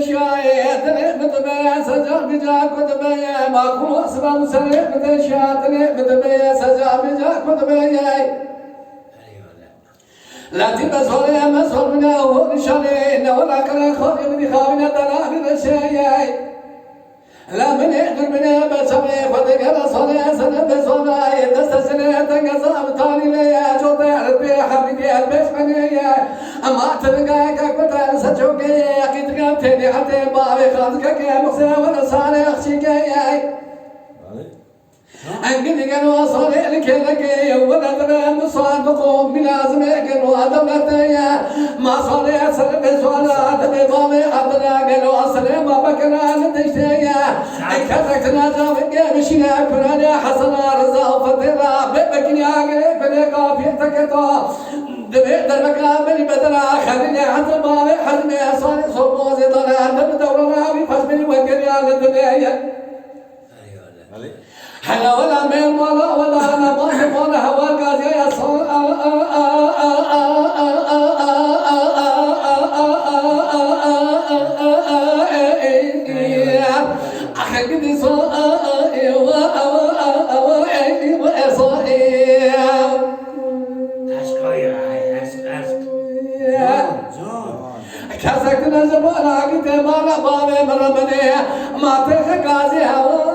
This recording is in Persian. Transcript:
شايت متبيا سجى بجاك متبيا ما كل أسباب سريع شايت متبيا سجى بجاك متبيا لا تبى صلي ما صلنا هو نشاني ولا كلا خالي من خاوينا دلالي الشيء لا من يقدر من بسمي فتقبل صلي سنة بصلاة تستسنى تنقص بطاني لي جوت البي حبيبي البيش مني أما تلقى كبر سجوكي أكيد قمتني حتى بابي خاطك يا مساوي صالح أخشيكي أنقذ قالوا صالح لك ولدنا مصادق من أزمك وأدمتي ما صالح سلم سوالات بضامي أدنا قالوا أصلي ما بكنا لتشتي كتكتنا جامك مشينا كنا حسنا رزاق فترة ببكني أقرب بلقى في تكتو دمي دربك من بدنا خليني حتى بابي حزمي صالح صوبوزي طلع دم دورنا بفشمي وكري على الدنيا حلا ولا ميل ولا أنا ما ولا هوا قاضي يا صال أخذني صال كسكنا زبون عقيد ما نبغى مرمني ما تخقازي هواي